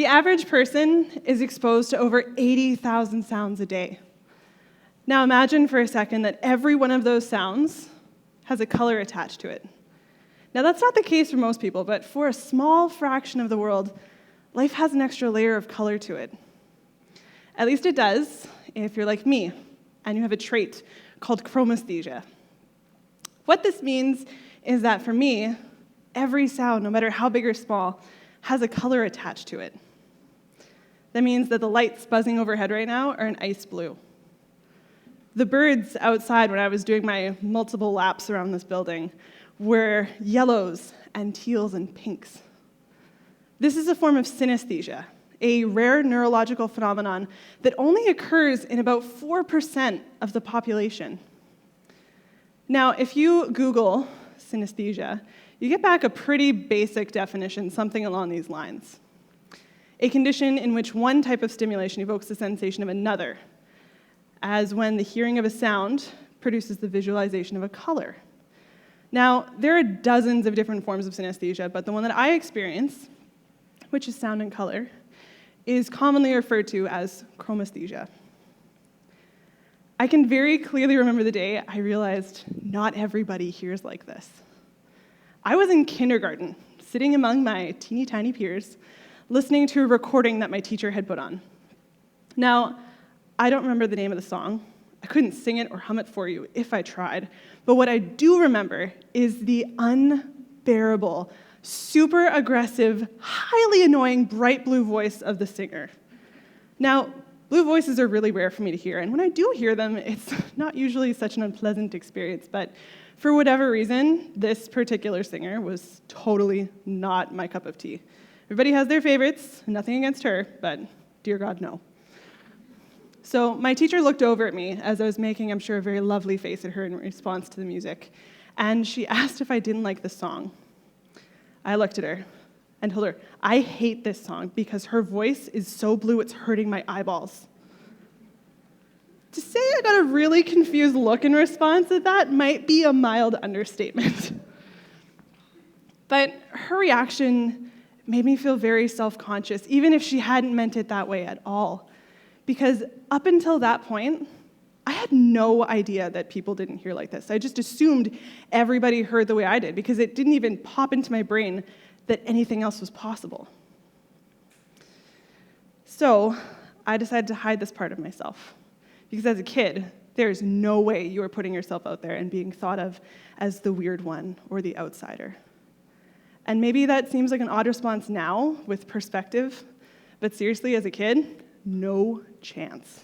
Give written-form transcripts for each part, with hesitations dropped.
The average person is exposed to over 80,000 sounds a day. Now imagine for a second that every one of those sounds has a color attached to it. Now that's not the case for most people, but for a small fraction of the world, life has an extra layer of color to it. At least it does if you're like me and you have a trait called chromesthesia. What this means is that for me, every sound, no matter how big or small, has a color attached to it. That means that the lights buzzing overhead right now are an ice blue. The birds outside when I was doing my multiple laps around this building were yellows and teals and pinks. This is a form of synesthesia, a rare neurological phenomenon that only occurs in about 4% of the population. Now, if you Google synesthesia, you get back a pretty basic definition, something along these lines. A condition in which one type of stimulation evokes the sensation of another, as when the hearing of a sound produces the visualization of a color. Now, there are dozens of different forms of synesthesia, but the one that I experience, which is sound and color, is commonly referred to as chromesthesia. I can very clearly remember the day I realized not everybody hears like this. I was in kindergarten, sitting among my teeny tiny peers, listening to a recording that my teacher had put on. Now, I don't remember the name of the song. I couldn't sing it or hum it for you if I tried. But what I do remember is the unbearable, super aggressive, highly annoying, bright blue voice of the singer. Now, blue voices are really rare for me to hear, and when I do hear them, it's not usually such an unpleasant experience, but for whatever reason, this particular singer was totally not my cup of tea. Everybody has their favorites, nothing against her, but dear God, no. So my teacher looked over at me as I was making, I'm sure, a very lovely face at her in response to the music, and she asked if I didn't like the song. I looked at her and told her, I hate this song because her voice is so blue it's hurting my eyeballs. To say I got a really confused look in response to that might be a mild understatement. But her reaction made me feel very self-conscious, even if she hadn't meant it that way at all. Because up until that point, I had no idea that people didn't hear like this. I just assumed everybody heard the way I did because it didn't even pop into my brain that anything else was possible. So I decided to hide this part of myself. Because as a kid, there's no way you were putting yourself out there and being thought of as the weird one or the outsider. And maybe that seems like an odd response now with perspective, but seriously, as a kid, no chance.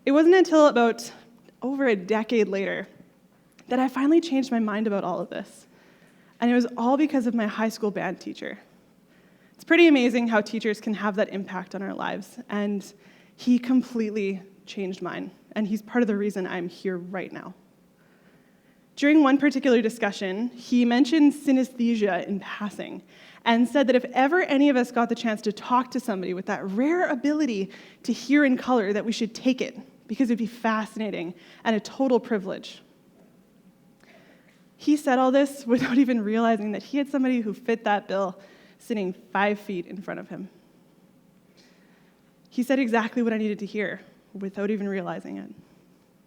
It wasn't until about over a decade later that I finally changed my mind about all of this. And it was all because of my high school band teacher. It's pretty amazing how teachers can have that impact on our lives, and he completely changed mine, and he's part of the reason I'm here right now. During one particular discussion, he mentioned synesthesia in passing and said that if ever any of us got the chance to talk to somebody with that rare ability to hear in color, that we should take it because it'd be fascinating and a total privilege. He said all this without even realizing that he had somebody who fit that bill sitting 5 feet in front of him. He said exactly what I needed to hear without even realizing it.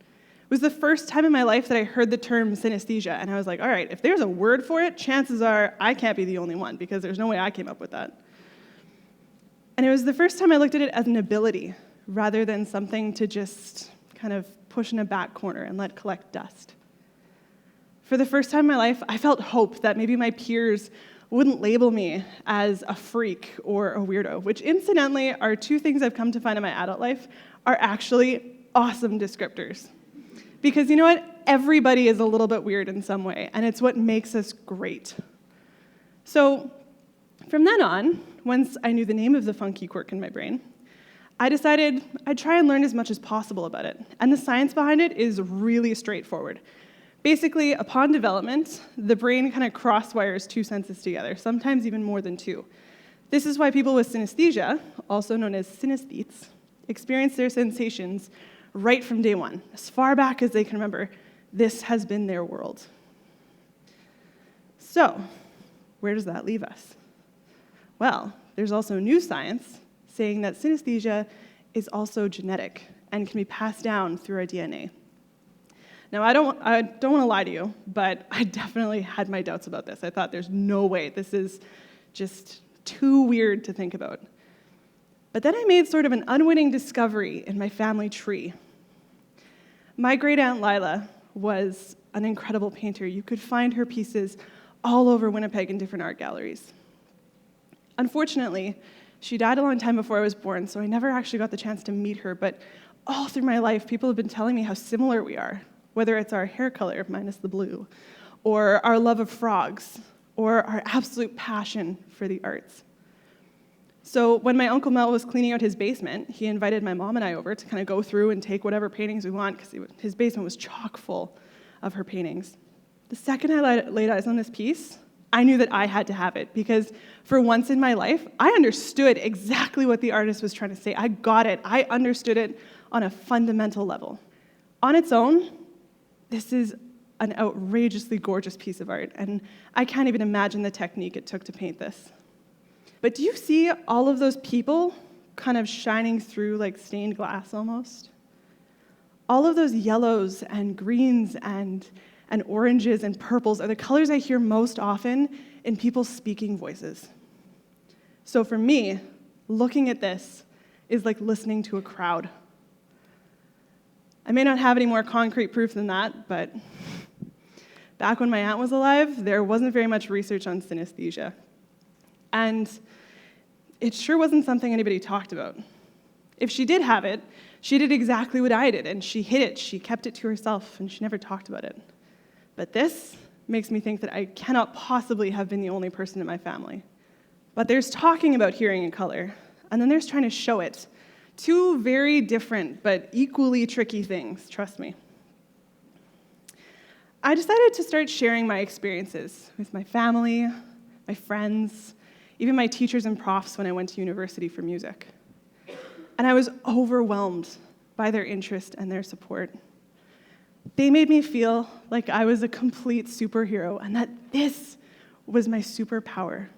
It was the first time in my life that I heard the term synesthesia, and I was like, all right, if there's a word for it, chances are I can't be the only one, because there's no way I came up with that. And it was the first time I looked at it as an ability, rather than something to just kind of push in a back corner and let collect dust. For the first time in my life, I felt hope that maybe my peers wouldn't label me as a freak or a weirdo, which incidentally are two things I've come to find in my adult life are actually awesome descriptors. Because you know what? Everybody is a little bit weird in some way, and it's what makes us great. So from then on, once I knew the name of the funky quirk in my brain, I decided I'd try and learn as much as possible about it. And the science behind it is really straightforward. Basically, upon development, the brain kind of cross-wires two senses together, sometimes even more than two. This is why people with synesthesia, also known as synesthetes, experience their sensations right from day one. As far back as they can remember, this has been their world. So, where does that leave us? Well, there's also new science saying that synesthesia is also genetic and can be passed down through our DNA. Now, I don't want to lie to you, but I definitely had my doubts about this. I thought there's no way. This is just too weird to think about. But then I made sort of an unwitting discovery in my family tree. My great-aunt Lila was an incredible painter. You could find her pieces all over Winnipeg in different art galleries. Unfortunately, she died a long time before I was born, so I never actually got the chance to meet her, but all through my life, people have been telling me how similar we are, whether it's our hair color, minus the blue, or our love of frogs, or our absolute passion for the arts. So when my Uncle Mel was cleaning out his basement, he invited my mom and I over to kind of go through and take whatever paintings we want, because his basement was chock full of her paintings. The second I laid eyes on this piece, I knew that I had to have it, because for once in my life, I understood exactly what the artist was trying to say. I got it. I understood it on a fundamental level. On its own, this is an outrageously gorgeous piece of art, and I can't even imagine the technique it took to paint this. But do you see all of those people kind of shining through like stained glass almost? All of those yellows and greens and oranges and purples are the colors I hear most often in people's speaking voices. So for me, looking at this is like listening to a crowd. I may not have any more concrete proof than that, but back when my aunt was alive, there wasn't very much research on synesthesia. And it sure wasn't something anybody talked about. If she did have it, she did exactly what I did, and she hid it, she kept it to herself, and she never talked about it. But this makes me think that I cannot possibly have been the only person in my family. But there's talking about hearing and color, and then there's trying to show it. Two very different but equally tricky things, trust me. I decided to start sharing my experiences with my family, my friends, even my teachers and profs when I went to university for music. And I was overwhelmed by their interest and their support. They made me feel like I was a complete superhero and that this was my superpower.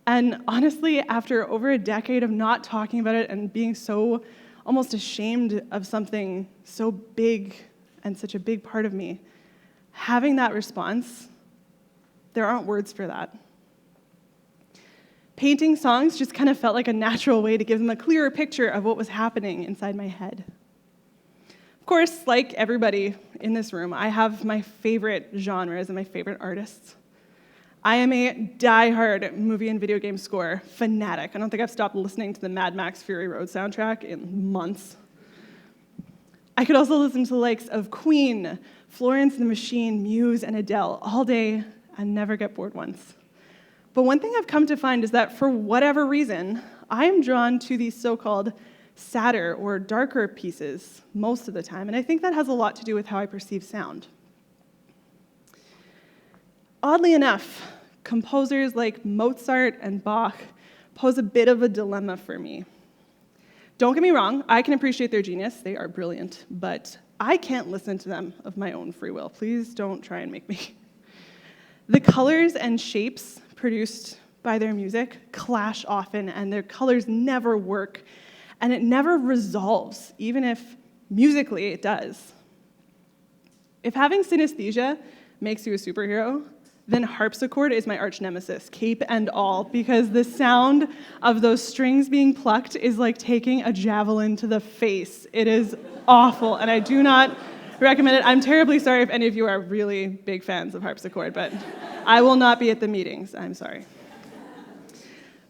And honestly, after over a decade of not talking about it and being so almost ashamed of something so big and such a big part of me, having that response, there aren't words for that. Painting songs just kind of felt like a natural way to give them a clearer picture of what was happening inside my head. Of course, like everybody in this room, I have my favorite genres and my favorite artists. I am a die-hard movie and video game score fanatic. I don't think I've stopped listening to the Mad Max Fury Road soundtrack in months. I could also listen to the likes of Queen, Florence and the Machine, Muse, and Adele all day and never get bored once. But one thing I've come to find is that for whatever reason, I am drawn to these so-called sadder or darker pieces most of the time, and I think that has a lot to do with how I perceive sound. Oddly enough, composers like Mozart and Bach pose a bit of a dilemma for me. Don't get me wrong, I can appreciate their genius, they are brilliant, but I can't listen to them of my own free will. Please don't try and make me. The colors and shapes produced by their music clash often, and their colors never work, and it never resolves, even if musically it does. If having synesthesia makes you a superhero, then harpsichord is my arch nemesis, cape and all, because the sound of those strings being plucked is like taking a javelin to the face. It is awful, and I do not recommend it. I'm terribly sorry if any of you are really big fans of harpsichord, but I will not be at the meetings. I'm sorry.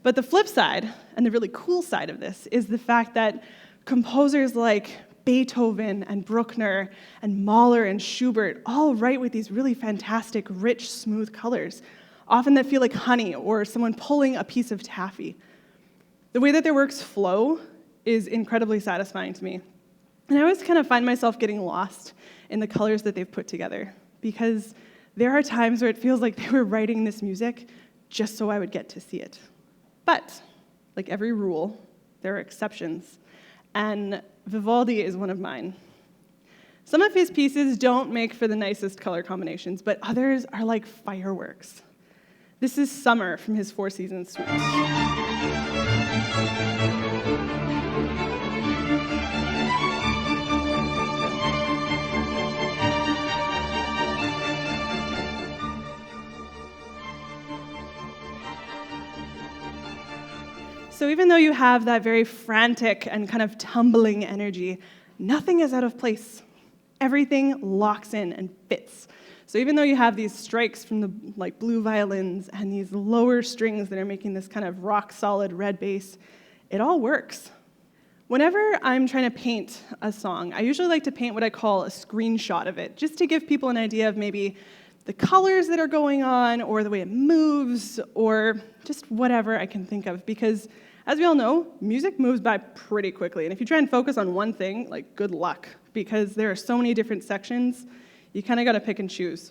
But the flip side, and the really cool side of this, is the fact that composers like Beethoven and Bruckner and Mahler and Schubert all write with these really fantastic, rich, smooth colors, often that feel like honey or someone pulling a piece of taffy. The way that their works flow is incredibly satisfying to me. And I always kind of find myself getting lost in the colors that they've put together, because there are times where it feels like they were writing this music just so I would get to see it. But, like every rule, there are exceptions, and Vivaldi is one of mine. Some of his pieces don't make for the nicest color combinations, but others are like fireworks. This is Summer from his Four Seasons suite. So even though you have that very frantic and kind of tumbling energy, nothing is out of place. Everything locks in and fits. So even though you have these strikes from the blue violins and these lower strings that are making this kind of rock-solid red bass, it all works. Whenever I'm trying to paint a song, I usually like to paint what I call a screenshot of it, just to give people an idea of maybe the colors that are going on, or the way it moves, or just whatever I can think of. Because, as we all know, music moves by pretty quickly. And if you try and focus on one thing, good luck, because there are so many different sections, you kind of got to pick and choose.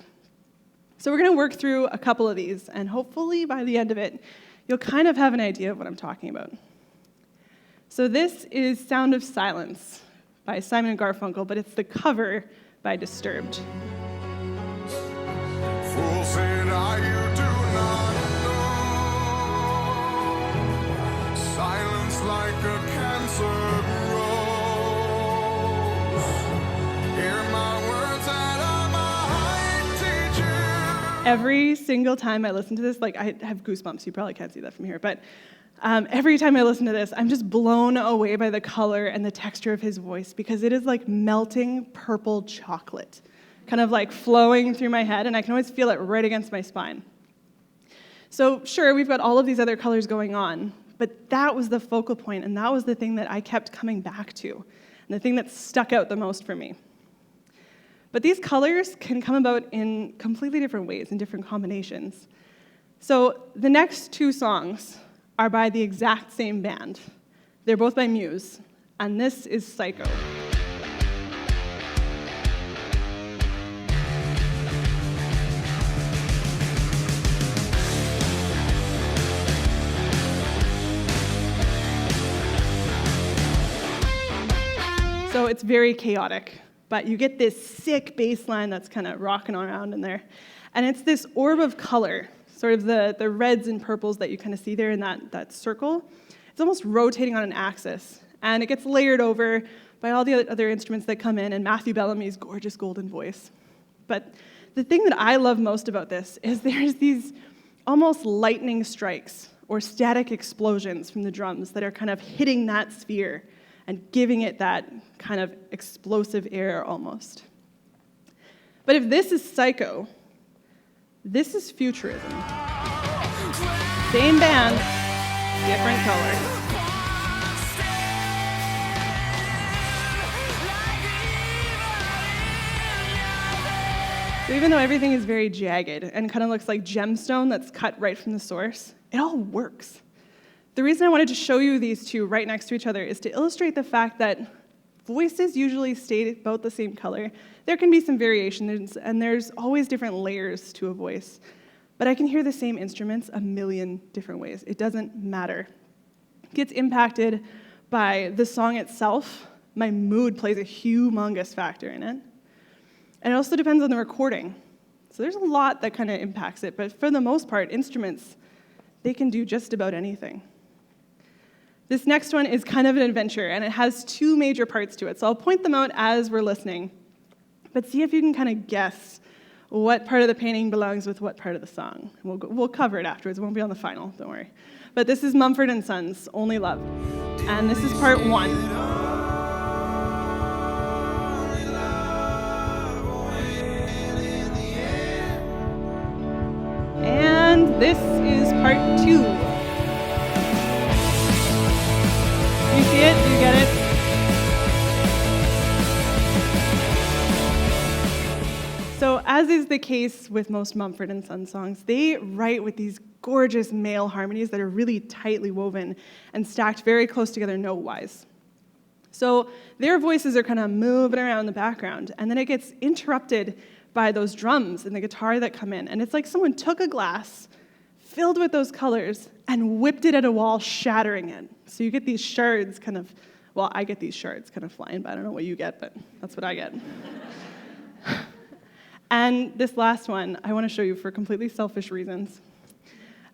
So we're going to work through a couple of these, and hopefully by the end of it, you'll kind of have an idea of what I'm talking about. So this is Sound of Silence by Simon & Garfunkel, but it's the cover by Disturbed. Fool said I, you do not know. Silence like a cancer grows. Hear my words and I might teach you. Every single time I listen to this, I have goosebumps. You probably can't see that from here, but every time I listen to this, I'm just blown away by the color and the texture of his voice, because it is like melting purple chocolate, kind of flowing through my head, and I can always feel it right against my spine. So sure, we've got all of these other colors going on, but that was the focal point, and that was the thing that I kept coming back to, and the thing that stuck out the most for me. But these colors can come about in completely different ways, in different combinations. So the next two songs are by the exact same band. They're both by Muse, and this is Psycho. So it's very chaotic, but you get this sick bass line that's kind of rocking around in there. And it's this orb of color, sort of the reds and purples that you kind of see there in that circle. It's almost rotating on an axis. And it gets layered over by all the other instruments that come in and Matthew Bellamy's gorgeous golden voice. But the thing that I love most about this is there's these almost lightning strikes or static explosions from the drums that are kind of hitting that sphere and giving it that kind of explosive air almost. But if this is Psycho, this is Futurism. Same band, different color. So even though everything is very jagged and kind of looks like gemstone that's cut right from the source, it all works. The reason I wanted to show you these two right next to each other is to illustrate the fact that voices usually stay about the same color. There can be some variations, and there's always different layers to a voice. But I can hear the same instruments a million different ways. It doesn't matter. It gets impacted by the song itself. My mood plays a humongous factor in it. And it also depends on the recording. So there's a lot that kind of impacts it, but for the most part, instruments, they can do just about anything. This next one is kind of an adventure, and it has two major parts to it. So I'll point them out as we're listening, but see if you can kind of guess what part of the painting belongs with what part of the song. We'll cover it afterwards. It won't be on the final, don't worry. But this is Mumford & Sons, Only Love. And this is part one. And this is part two. You see it? Do you get it? So as is the case with most Mumford & Sons songs, they write with these gorgeous male harmonies that are really tightly woven and stacked very close together note-wise. So their voices are kind of moving around in the background, and then it gets interrupted by those drums and the guitar that come in. And it's like someone took a glass filled with those colors and whipped it at a wall, shattering it. So you get these shards kind of, well, I get these shards kind of flying, but I don't know what you get, but that's what I get. And this last one, I want to show you for completely selfish reasons.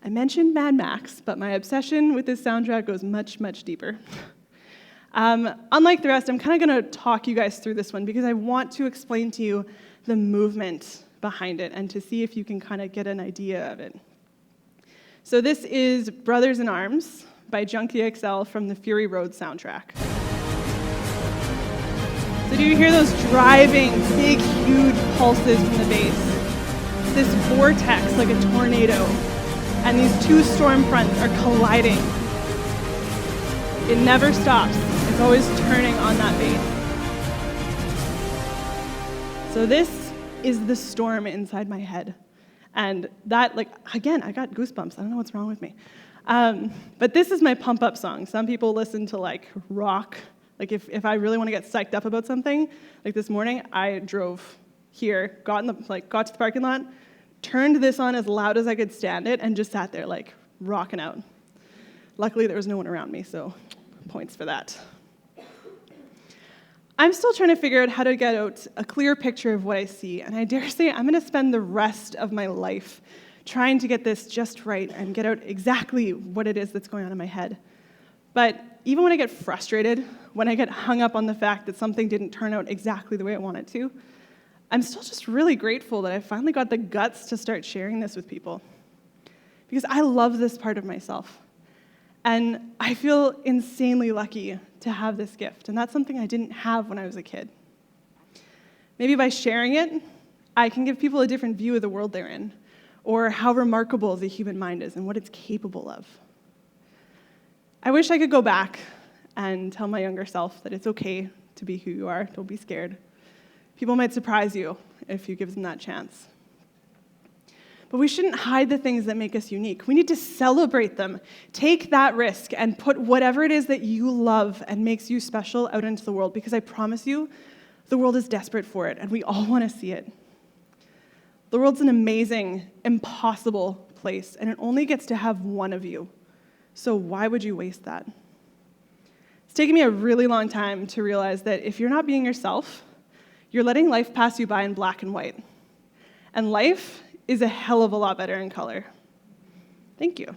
I mentioned Mad Max, but my obsession with this soundtrack goes much, much deeper. Unlike the rest, I'm kind of going to talk you guys through this one because I want to explain to you the movement behind it and to see if you can kind of get an idea of it. So this is Brothers in Arms by Junkie XL from the Fury Road soundtrack. So do you hear those driving, big, huge pulses from the bass? This vortex like a tornado, and these two storm fronts are colliding. It never stops. It's always turning on that bass. So this is the storm inside my head. And that, again, I got goosebumps. I don't know what's wrong with me. But this is my pump-up song. Some people listen to, rock. If I really want to get psyched up about something, like this morning, I drove here, got to the parking lot, turned this on as loud as I could stand it, and just sat there, rocking out. Luckily, there was no one around me, so points for that. I'm still trying to figure out how to get out a clear picture of what I see, and I dare say I'm going to spend the rest of my life trying to get this just right and get out exactly what it is that's going on in my head. But even when I get frustrated, when I get hung up on the fact that something didn't turn out exactly the way I want it to, I'm still just really grateful that I finally got the guts to start sharing this with people. Because I love this part of myself. And I feel insanely lucky to have this gift. And that's something I didn't have when I was a kid. Maybe by sharing it, I can give people a different view of the world they're in, or how remarkable the human mind is and what it's capable of. I wish I could go back and tell my younger self that it's okay to be who you are. Don't be scared. People might surprise you if you give them that chance. But we shouldn't hide the things that make us unique. We need to celebrate them. Take that risk and put whatever it is that you love and makes you special out into the world, because I promise you, the world is desperate for it, and we all want to see it. The world's an amazing, impossible place, and it only gets to have one of you. So why would you waste that? It's taken me a really long time to realize that if you're not being yourself, you're letting life pass you by in black and white. And life is a hell of a lot better in color. Thank you.